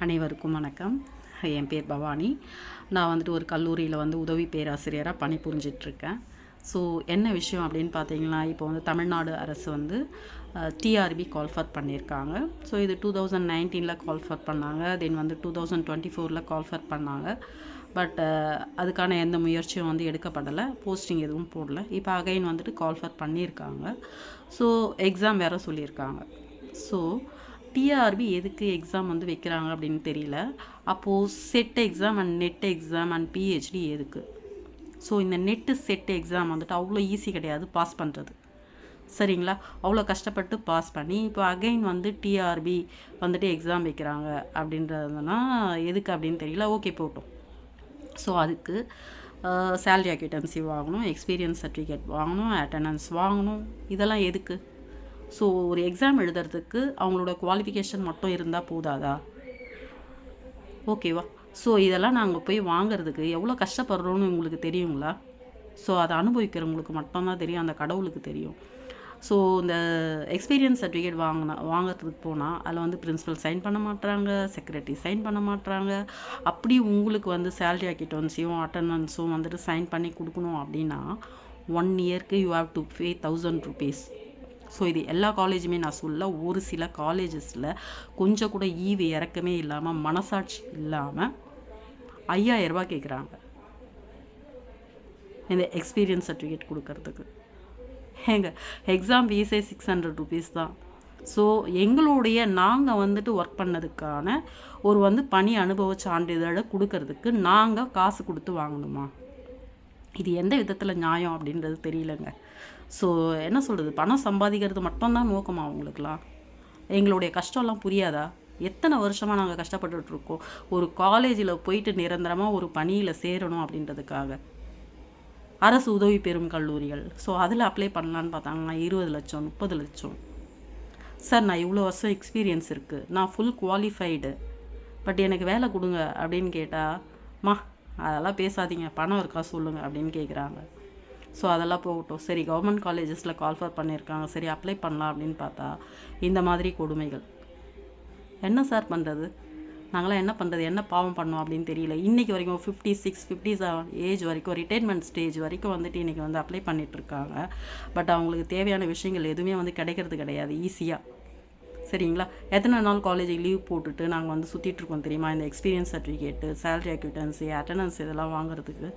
அனைவருக்கும் வணக்கம். என் பேர் பவானி. நான் வந்துட்டு ஒரு கல்லூரியில் உதவி பேராசிரியராக பணிபுரிஞ்சிட்ருக்கேன். ஸோ என்ன விஷயம் அப்படின்னு பார்த்தீங்கன்னா, இப்போ தமிழ்நாடு அரசு டிஆர்பி கால்ஃபர் பண்ணியிருக்காங்க. ஸோ இது 2019 கால்ஃபர் பண்ணாங்க. தென் 2024 கால்ஃபர் பண்ணாங்க. பட் அதுக்கான எந்த முயற்சியும் எடுக்கப்படலை. போஸ்டிங் எதுவும் போடல. இப்போ அகைன் கால்ஃபர் பண்ணியிருக்காங்க. ஸோ எக்ஸாம் வேறு சொல்லியிருக்காங்க. ஸோ டிஆர்பி எதுக்கு எக்ஸாம் வைக்கிறாங்க அப்படின்னு தெரியல. அப்போது set exam and net exam and PhD எதுக்கு? ஸோ இந்த நெட்டு செட் எக்ஸாம் அவ்வளோ ஈஸி கிடையாது பாஸ் பண்ணுறது, சரிங்களா? அவ்வளோ கஷ்டப்பட்டு பாஸ் பண்ணி இப்போ அகைன் டிஆர்பி எக்ஸாம் வைக்கிறாங்க அப்படின்றதுனா எதுக்கு அப்படின்னு தெரியல. ஓகே, போட்டோம். ஸோ அதுக்கு சேலரி அக்யூட்டன்சி வாங்கணும், எக்ஸ்பீரியன்ஸ் சர்டிஃபிகேட் வாங்கணும், அட்டண்டன்ஸ் வாங்கணும். இதெல்லாம் எதுக்கு? ஸோ ஒரு எக்ஸாம் எழுதுறதுக்கு அவங்களோட குவாலிஃபிகேஷன் மட்டும் இருந்தால் போதாதா? ஓகேவா? ஸோ இதெல்லாம் நாங்கள் போய் வாங்கிறதுக்கு எவ்வளோ கஷ்டப்படுறோன்னு உங்களுக்கு தெரியுங்களா? ஸோ அதை அனுபவிக்கிறவங்களுக்கு மட்டும்தான் தெரியும், அந்த கடவுளுக்கு தெரியும். ஸோ இந்த எக்ஸ்பீரியன்ஸ் சர்டிஃபிகேட் வாங்கிறதுக்கு போனால் அதில் பிரின்சிபல் சைன் பண்ண மாட்டாங்க, செக்ரட்டரி சைன் பண்ண மாட்டாங்க. அப்படி உங்களுக்கு சேலரி அக்யூட்டன்சியும் அட்டண்டன்ஸும் சைன் பண்ணி கொடுக்கணும் அப்படின்னா 1 இயருக்கு you have to pay 1000 rupees. So இது எல்லா காலேஜுமே நான் சொல்ல, ஒரு சில காலேஜஸில் கொஞ்சம் கூட ஈவு இறக்கமே இல்லாமல், மனசாட்சி இல்லாமல் 5000 ரூபா கேட்குறாங்க இந்த எக்ஸ்பீரியன்ஸ் சர்டிஃபிகேட் கொடுக்கறதுக்கு. எக்ஸாம் ஃபீஸே 600 rupees தான். ஸோ எங்களுடைய நாங்கள் ஒர்க் பண்ணதுக்கான ஒரு பணி அனுபவ சான்றிதழை கொடுக்கறதுக்கு நாங்கள் காசு கொடுத்து வாங்கணுமா? இது எந்த விதத்தில் நியாயம் அப்படின்றது தெரியலங்க. ஸோ என்ன சொல்கிறது, பணம் சம்பாதிக்கிறது மட்டும்தான் நோக்கமா அவங்களுக்குலாம்? எங்களுடைய கஷ்டம்லாம் புரியாதா? எத்தனை வருஷமாக நாங்கள் கஷ்டப்பட்டுட்ருக்கோம் ஒரு காலேஜில் போயிட்டு நிரந்தரமாக ஒரு பணியில் சேரணும் அப்படின்றதுக்காக. அரசு உதவி பெறும் கல்லூரிகள், ஸோ அதில் அப்ளை பண்ணலான்னு பார்த்தாங்கன்னா 20 லட்சம் 30 லட்சம். சார், நான் இவ்வளோ வருஷம் எக்ஸ்பீரியன்ஸ் இருக்குது, நான் ஃபுல் குவாலிஃபைடு, பட் எனக்கு வேலை கொடுங்க அப்படின்னு கேட்டால் அதெல்லாம் பேசாதீங்க, பணம் இருக்கா சொல்லுங்கள் அப்படின்னு கேட்குறாங்க. ஸோ அதெல்லாம் போகட்டும். சரி, கவர்மெண்ட் காலேஜஸில் கால்ஃபர் பண்ணியிருக்காங்க, சரி அப்ளை பண்ணலாம் அப்படின்னு பார்த்தா இந்த மாதிரி கொடுமைகள். என்ன சார் பண்ணுறது? நாங்களாம் என்ன பண்ணுறது? என்ன பாவம் பண்ணோம் அப்படின்னு தெரியல. இன்றைக்கி வரைக்கும் 56 57 ஏஜ் வரைக்கும், ரிட்டைர்மெண்ட் ஸ்டேஜ் வரைக்கும் இன்றைக்கி அப்ளை பண்ணிகிட்ருக்காங்க. பட் அவங்களுக்கு தேவையான விஷயங்கள் எதுவுமே கிடைக்கிறது கிடையாது ஈஸியாக, சரிங்களா? எத்தனை நாள் காலேஜுக்கு லீவ் போட்டுட்டு நாங்கள் சுற்றிட்டுருக்கோம் தெரியுமா? இந்த எக்ஸ்பீரியன்ஸ் சர்டிஃபிகேட்டு, சேலரி அக்யூட்டன்சி, அட்டண்டன்ஸ் இதெல்லாம் வாங்குறதுக்கு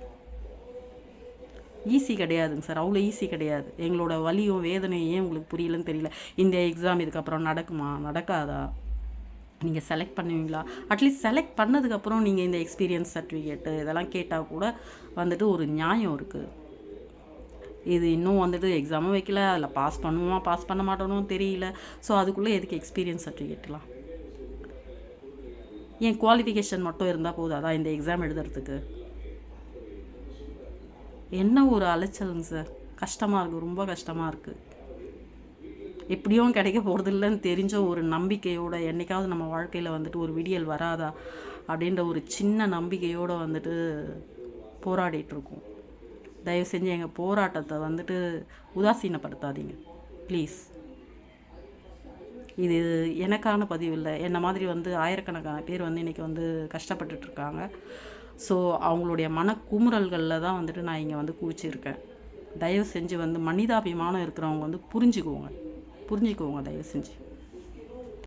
ஈஸி கிடையாதுங்க சார், அவ்வளோ ஈஸி கிடையாது. எங்களோட வலியும் வேதனையும் ஏன் உங்களுக்கு புரியலன்னு தெரியல. இந்த எக்ஸாம் இதுக்கப்புறம் நடக்குமா நடக்காதா? நீங்கள் செலக்ட் பண்ணுவீங்களா? அட்லீஸ்ட் செலக்ட் பண்ணதுக்கப்புறம் நீங்கள் இந்த எக்ஸ்பீரியன்ஸ் சர்டிஃபிகேட்டு இதெல்லாம் கேட்டால் கூட ஒரு நியாயம் இருக்குது. இது இன்னும் எக்ஸாமும் வைக்கல, அதில் பாஸ் பண்ணுவோமா பாஸ் பண்ண மாட்டோன்னு தெரியல. ஸோ அதுக்குள்ளே எதுக்கு எக்ஸ்பீரியன்ஸ் சர்டிஃபிகேட்லாம்? என் குவாலிஃபிகேஷன் மட்டும் இருந்தால் போதாதா இந்த எக்ஸாம் எழுதுறதுக்கு? என்ன ஒரு அலைச்சலுங்க சார், கஷ்டமாக இருக்குது, ரொம்ப கஷ்டமாக இருக்குது. எப்படியும் கிடைக்க போகிறதில்லன்னு தெரிஞ்ச ஒரு நம்பிக்கையோடு என்னைக்காவது நம்ம வாழ்க்கையில் ஒரு விடியல் வராதா அப்படின்ற ஒரு சின்ன நம்பிக்கையோடு போராடிட்டுருக்கோம். தயவு செஞ்சு எங்கள் போராட்டத்தை உதாசீனப்படுத்தாதீங்க ப்ளீஸ். இது எனக்கான பதிவு இல்லை. என்ன மாதிரி ஆயிரக்கணக்கான பேர் இன்றைக்கி கஷ்டப்பட்டுட்ருக்காங்க. ஸோ அவங்களுடைய மனக்குமுறல்களில் தான் நான் இங்கே குவிச்சிருக்கேன். தயவு செஞ்சு மனிதாபிமானம் இருக்கிறவங்க புரிஞ்சுக்குவோங்க தயவு செஞ்சு.